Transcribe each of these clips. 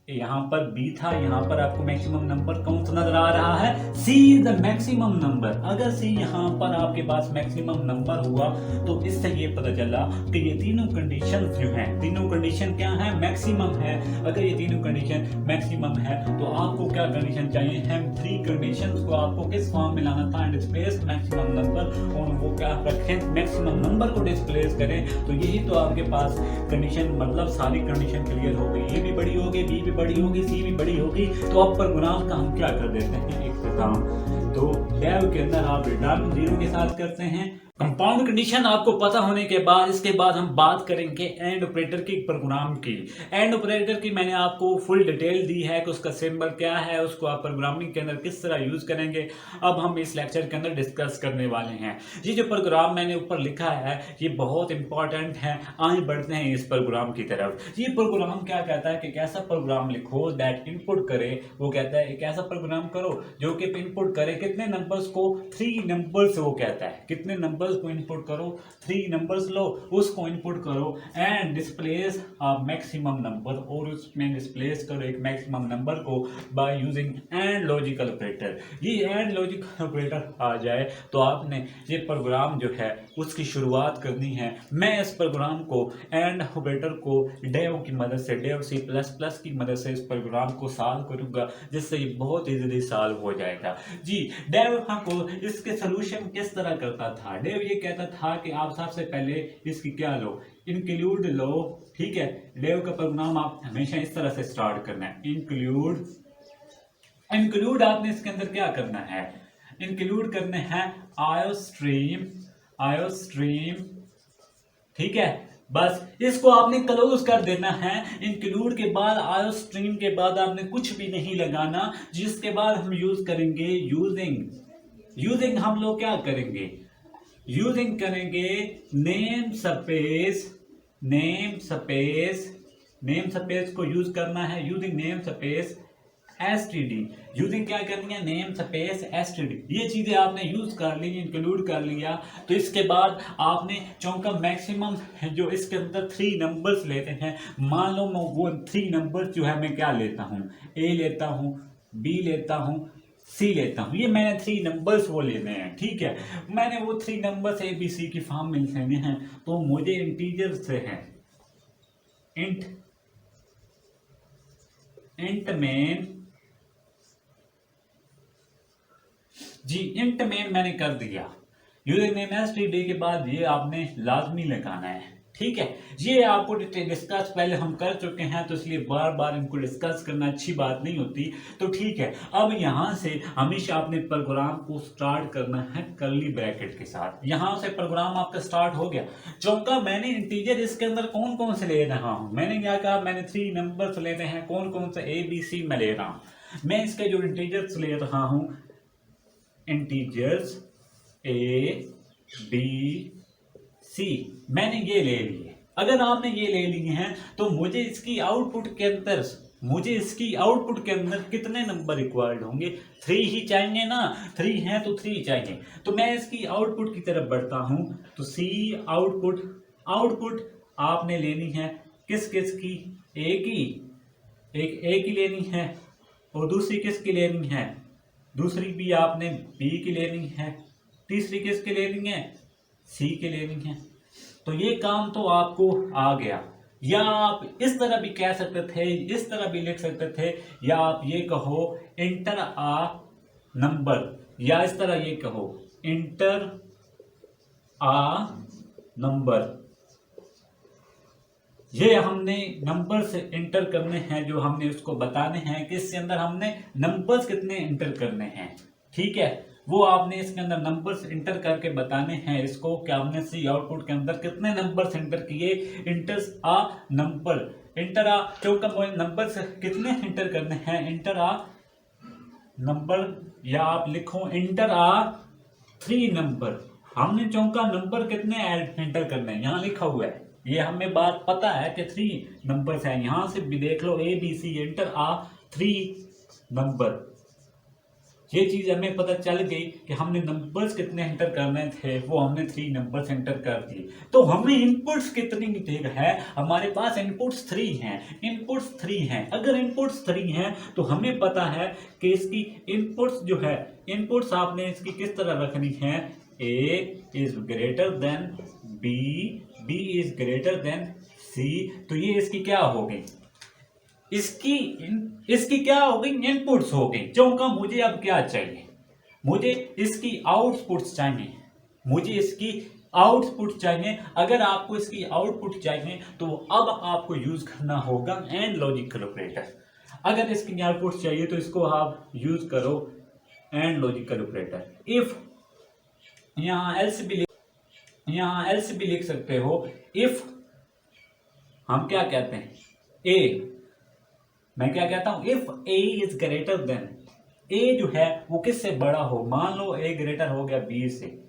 यहाँ पर बी था, यहाँ पर आपको मैक्सिमम नंबर कौन सा नजर आ रहा है? सी इज द मैक्सिमम नंबर। अगर सी यहाँ पर आपके पास मैक्सिमम नंबर हुआ तो इससे ये पता चला कि ये तीनों कंडीशन जो हैं, तीनों कंडीशन क्या है? मैक्सिमम है। अगर ये तीनों कंडीशन मैक्सिमम है तो आपको क्या कंडीशन चाहिए है? थ्री कंडीशन को आपको किस फॉर्म में लाना था? डिस्प्लेस मैक्सिमम नंबर, और वो क्या रखें? मैक्सिमम नंबर को डिस्प्लेस करें। तो यही तो आपके पास कंडीशन, मतलब सारी कंडीशन क्लियर हो गई। ए भी बड़ी होगी, बी भी बड़ी होगी, सी भी बड़ी होगी। तो अब प्रोग्राम का हम क्या कर देते हैं? इख्तिताम। तो डेव के अंदर आप रिटर्न 0 के साथ करते हैं। कंपाउंड कंडीशन आपको पता होने के बाद इसके बाद हम बात करेंगे एंड ऑपरेटर की, प्रोग्राम की। एंड ऑपरेटर की मैंने आपको फुल डिटेल दी है कि उसका सिंबल क्या है, उसको आप प्रोग्रामिंग के अंदर किस तरह यूज करेंगे। अब हम इस लेक्चर के अंदर डिस्कस करने वाले हैं। ये जो प्रोग्राम मैंने ऊपर लिखा है ये बहुत इंपॉर्टेंट है। आगे बढ़ते हैं इस प्रोग्राम की तरफ। ये प्रोग्राम क्या कहता है कि एक ऐसा प्रोग्राम लिखो दैट इनपुट करे, वो कहता है एक ऐसा प्रोग्राम करो जो कि इनपुट करे कितने नंबर्स को? 3 नंबर्स। वो कहता है कितने नंबर्स को इनपुट करो? 3 नंबर्स लो, उसको इनपुट करो and displace a maximum number, और उसमें डिस्प्लेस करो एक मैक्सिमम नंबर को by using and logical operator. ये एंड लॉजिकल ऑपरेटर आ जाए तो आपने ये प्रोग्राम जो है उसकी शुरुआत करनी है। मैं इस प्रोग्राम को एंड ऑपरेटर को डेव की मदद से, डेव C++ की मदद से इस प्रोग्राम को सॉल्व करूंगा, जिससे ये बहुत इजीली सॉल्व हो जाएगा। जी, डेव हमको इसके सोल्यूशन किस तरह करता था? डेव ये कहता था कि आप सबसे पहले इसकी क्या लो? इंक्लूड लो। ठीक है, डेव का प्रोग्राम आप हमेशा इस तरह से स्टार्ट करना है, इंक्लूड। इंक्लूड आपने इसके अंदर क्या करना है? इंक्लूड करने हैं आयोस्ट्रीम, आयोस्ट्रीम। ठीक है, बस इसको आपने क्लोज कर देना है। इंक्लूड के बाद आयोस्ट्रीम के बाद आपने कुछ भी नहीं लगाना, जिसके बाद हम यूज करेंगे यूजिंग। यूजिंग हम लोग क्या करेंगे? यूजिंग करेंगे name space, name space, name space को यूज करना है। Using name space STD, using क्या करनी है? Name space STD. ये चीजें आपने यूज कर ली, इंक्लूड कर लिया। तो इसके बाद आपने चूंकि मैक्सिमम जो इसके अंदर 3 नंबर्स लेते हैं, मान लो मैं वो 3 नंबर्स जो है मैं क्या लेता हूँ? ए लेता हूँ, बी लेता हूँ, सी लेता हूँ। ये मैंने 3 नंबर्स वो लेने हैं। ठीक है, मैंने वो 3 नंबर्स ए बी सी की फॉर्म में लेने हैं, तो मुझे इंटीजर से है इंट, इंट मेन। जी, इंट मेन मैंने कर दिया। यूजिंग नेम एसटीडी के बाद ये आपने लाजमी लगाना है। ठीक है, ये आपको डिस्कस पहले हम कर चुके हैं, तो इसलिए बार बार इनको डिस्कस करना अच्छी बात नहीं होती। तो ठीक है, अब यहां से हमेशा आपने प्रोग्राम को स्टार्ट करना है कर्ली ब्रैकेट के साथ। यहां से प्रोग्राम आपका स्टार्ट हो गया। चौका मैंने इंटीजर इसके अंदर कौन कौन से ले रहा हूं? मैंने क्या कहा? मैंने 3 नंबर्स लेने हैं। कौन कौन से? ए बी सी में ले रहा हूं। मैं इसके जो इंटीजर्स ले रहा हूं, इंटीजर्स ए बी सी, मैंने ये ले लिए। अगर आपने ये ले लिए हैं तो मुझे इसकी आउटपुट के अंदर, मुझे इसकी आउटपुट के अंदर कितने नंबर रिक्वायर्ड होंगे? 3 ही चाहिए ना? 3 हैं तो 3 चाहिए। तो मैं इसकी आउटपुट की तरफ बढ़ता हूं। तो सी आउटपुट, आउटपुट आपने लेनी है किस किस की? ए की, एक ए की लेनी है, और दूसरी किसकी लेनी है? दूसरी भी आपने बी की लेनी है, तीसरी किसकी लेनी है? सी की लेनी है। तो ये काम तो आपको आ गया। या आप इस तरह भी कह सकते थे, इस तरह भी लिख सकते थे, या आप ये कहो इंटर आ नंबर, या इस तरह ये कहो इंटर आ नंबर। ये हमने नंबर्स इंटर करने हैं, जो हमने उसको बताने हैं कि इसके अंदर हमने नंबर्स कितने इंटर करने हैं। ठीक है, वो आपने इसके अंदर नंबर्स इंटर करके बताने हैं इसको कि हमने सी आउटपुट के अंदर कितने नंबर्स इंटर किए। इंटर आ नंबर, इंटर आ, चौका नंबर्स कितने इंटर करने हैं? इंटर आ नंबर, या आप लिखो इंटर आ 3 नंबर। हमने चौका नंबर कितने इंटर करने हैं यहाँ लिखा हुआ है, ये हमें बात पता है कि 3 नंबर्स हैं। यहां से भी देख लो ए बी सी, इंटर आ 3 नंबर। ये चीज हमें पता चल गई कि हमने नंबर्स कितने एंटर करने थे, वो हमने 3 नंबर्स एंटर कर दिए। तो हमें इनपुट्स कितनी है, हमारे पास इनपुट्स 3 हैं, इनपुट्स 3 हैं। अगर इनपुट्स 3 हैं तो हमें पता है कि इसकी इनपुट्स जो है, इनपुट्स आपने इसकी किस तरह रखनी है, A is greater than B, B is greater than C. तो ये इसकी क्या हो गई, इसकी क्या हो गई, इनपुट्स हो गई। क्योंकि मुझे अब क्या चाहिए, मुझे इसकी आउटपुट्स चाहिए, मुझे इसकी आउटपुट चाहिए। अगर आपको इसकी आउटपुट चाहिए तो अब आपको यूज करना होगा एंड लॉजिकल ऑपरेटर। अगर इसकी आउटपुट चाहिए तो इसको आप यूज करो एंड लॉजिकल ऑपरेटर। इफ यहाँ एल्स भी लिख सकते हो। इफ हम क्या कहते हैं, ए, मैं क्या कहता हूं, if A is greater than, A जो है वो किससे बड़ा हो, मान लो ए ग्रेटर हो गया बी से।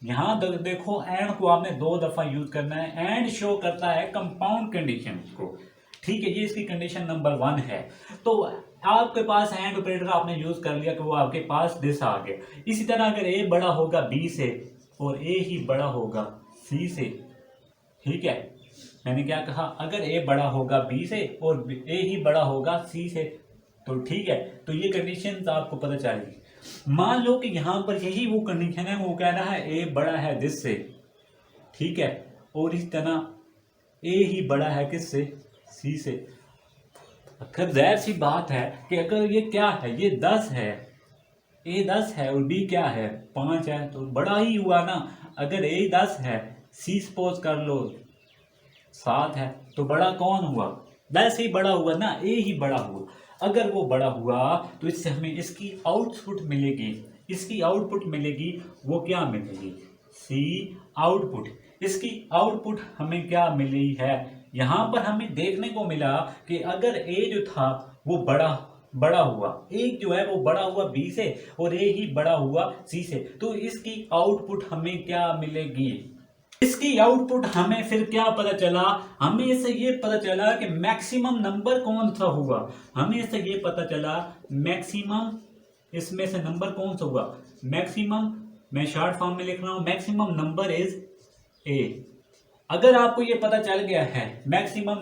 यहां देखो एंड को आपने 2 दफा यूज करना है। एंड शो करता है कंपाउंड कंडीशन को, ठीक है, ये इसकी कंडीशन नंबर 1 है। तो आपके पास एंड ऑपरेटर आपने यूज कर लिया कि वो आपके पास दिस आ गया। इसी तरह अगर ए बड़ा होगा बी से और ए ही बड़ा होगा सी से, ठीक है, मैंने क्या कहा, अगर ए बड़ा होगा बी से और ए ही बड़ा होगा सी से, तो ठीक है, तो ये कंडीशन आपको पता चलेगी। मान लो कि यहां पर यही वो कंडीशन है, वो कह रहा है ए बड़ा है दिस से, ठीक है, और इस तरह ए ही बड़ा है किससे, सी से। अगर जाहिर सी बात है कि अगर ये क्या है, ये 10 है, ए 10 है और बी क्या है 5 है, तो बड़ा ही हुआ ना। अगर ए 10 है, सी सपोज कर लो 7 है, तो बड़ा कौन हुआ, 10 ही बड़ा हुआ ना, ए ही बड़ा हुआ। अगर वो बड़ा हुआ तो इससे हमें इसकी आउटपुट मिलेगी, इसकी आउटपुट मिलेगी, वो क्या मिलेगी, सी आउटपुट। इसकी आउटपुट हमें क्या मिली है, यहां पर हमें देखने को मिला कि अगर ए जो था वो बड़ा हुआ, ए जो है वो बड़ा हुआ बी से और ए ही बड़ा हुआ सी से, तो इसकी आउटपुट हमें क्या मिलेगी, इसकी आउटपुट हमें फिर क्या पता चला, हमें इससे ये पता चला कि मैक्सिमम नंबर कौन सा हुआ। हमें इससे ये पता चला मैक्सिमम, इसमें से नंबर कौन सा हुआ, मैक्सिमम, मैं शॉर्ट फॉर्म में लिख रहा हूं, मैक्सिमम नंबर इज ए। अगर आपको ये पता चल गया है मैक्सिमम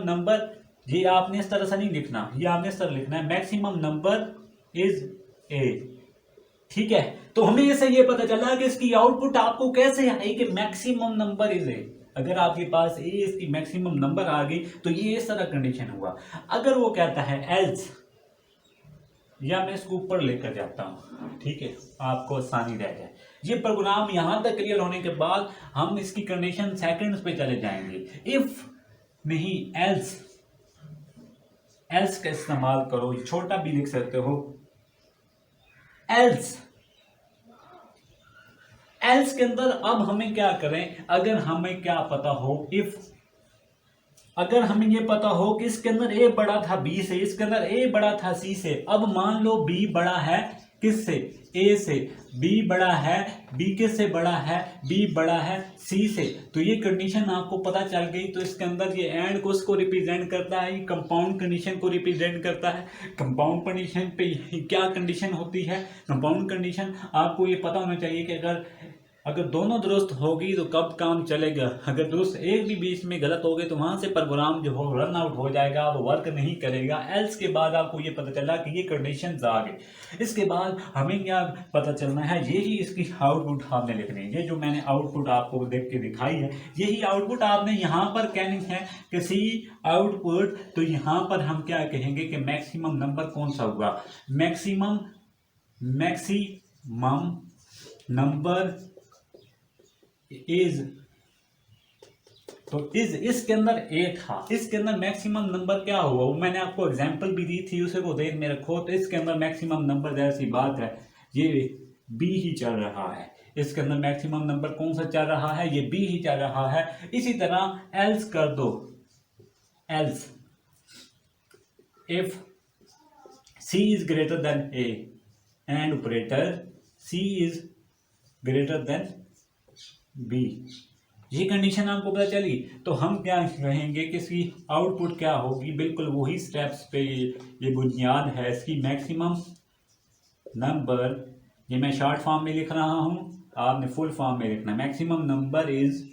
नंबर, ये आपने इस तरह से नहीं लिखना, ये आपने इस तरह लिखना है, मैक्सिमम नंबर इज ए, ठीक है। तो हमें इससे ये पता चला कि इसकी आउटपुट आपको कैसे आई कि मैक्सिमम नंबर इज ए। अगर आपके पास ए इसकी मैक्सिमम नंबर आ गई तो ये इस तरह कंडीशन हुआ। अगर वो कहता है एल्स, या मैं इसको ऊपर लेकर जाता हूं, ठीक है, आपको आसानी रह जाए। ये प्रोग्राम यहां तक क्लियर होने के बाद हम इसकी कंडीशन सेकंड्स पे चले जाएंगे। इफ नहीं एल्स, एल्स का इस्तेमाल करो, छोटा भी लिख सकते हो, एल्स के अंदर अब हमें क्या करें, अगर हमें क्या पता हो, इफ अगर हमें ये पता हो कि इसके अंदर ए बड़ा था बी से, इसके अंदर ए बड़ा था सी से, अब मान लो बी बड़ा है किससे, ए से, बी बड़ा है, बी किससे बड़ा है, बी बड़ा है सी से, तो ये कंडीशन आपको पता चल गई। तो इसके अंदर ये एंड को उसको रिप्रेजेंट करता है, ये कंपाउंड कंडीशन को रिप्रेजेंट करता है। कंपाउंड कंडीशन पे क्या कंडीशन होती है, कंपाउंड कंडीशन आपको ये पता होना चाहिए कि अगर दोनों दुरुस्त होगी तो कब काम चलेगा। अगर दुरुस्त एक भी बीच में गलत हो गए तो वहां से प्रोग्राम जो हो रन आउट हो जाएगा, वो वर्क नहीं करेगा। एल्स के बाद आपको ये पता चला कि ये कंडीशंस आ गई। इसके बाद हमें क्या पता चलना है, यही इसकी आउटपुट आपने लिखनी है। ये जो मैंने आउटपुट आपको देख के दिखाई है, यही आउटपुट आपने यहाँ पर कहनी है कि सी आउटपुट। तो यहाँ पर हम क्या कहेंगे कि मैक्सिमम नंबर कौन सा हुआ, मैक्सिमम नंबर इज, तो इज इसके अंदर ए था, इसके अंदर मैक्सिमम नंबर क्या हुआ, वो मैंने आपको एग्जांपल भी दी थी, उसे को ध्यान में रखो। तो इसके अंदर मैक्सिमम नंबर, जैसी बात है, ये बी ही चल रहा है। इसके अंदर मैक्सिमम नंबर कौन सा चल रहा है, ये बी ही चल रहा है। इसी तरह एल्स कर दो, else if C is greater than A and operator C is greater than B, ये कंडीशन आपको पता चली, तो हम क्या कहेंगे कि इसकी आउटपुट क्या होगी। बिल्कुल वही स्टेप्स पे ये बुनियाद है इसकी। मैक्सिमम नंबर, ये मैं शॉर्ट फॉर्म में लिख रहा हूँ, आपने फुल फॉर्म में लिखना। मैक्सिमम नंबर इज,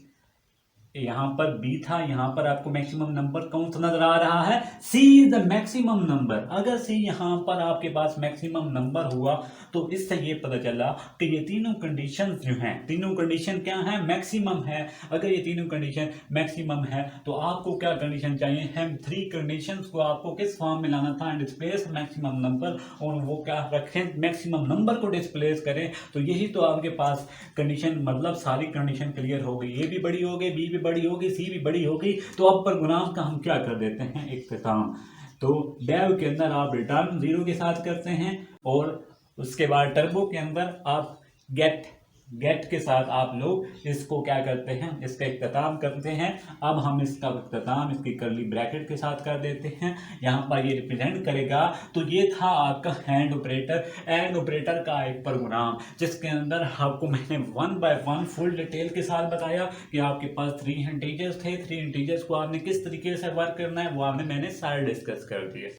यहाँ पर बी था, यहाँ पर आपको मैक्सिमम नंबर कौन सा नजर आ रहा है, सी इज द मैक्सिमम नंबर। अगर सी यहाँ पर आपके पास मैक्सिमम नंबर हुआ तो इससे ये पता चला कि ये तीनों कंडीशन जो हैं, तीनों कंडीशन क्या है, मैक्सिमम है। अगर ये तीनों कंडीशन मैक्सिमम है तो आपको क्या कंडीशन चाहिए, हम थ्री कंडीशंस को आपको किस फॉर्म में लाना था, डिस्प्लेस मैक्सिमम नंबर, और वो क्या रखें, मैक्सिमम नंबर को डिस्प्लेस करें। तो यही तो आपके पास कंडीशन, मतलब सारी कंडीशन क्लियर हो गई। ए भी बड़ी हो गई, बी भी बड़ी होगी, सी भी बड़ी होगी। तो अब पर गुनाह का हम क्या कर देते हैं, इख्तिताम। तो डेव के अंदर आप रिटर्न 0 के साथ करते हैं, और उसके बाद टर्बो के अंदर आप गेट के साथ आप लोग इसको क्या करते हैं, इसका इख्तिताम करते हैं। अब हम इसका इख्तिताम इसकी करली ब्रैकेट के साथ कर देते हैं। यहाँ पर ये रिप्रेजेंट करेगा। तो ये था आपका एंड ऑपरेटर। एंड ऑपरेटर का एक प्रोग्राम जिसके अंदर आपको मैंने 1 बाय 1 फुल डिटेल के साथ बताया कि आपके पास 3 इंटीजर्स थे। 3 इंटीजर्स को आपने किस तरीके से वर्क करना है वो मैंने सारे डिस्कस कर दिए।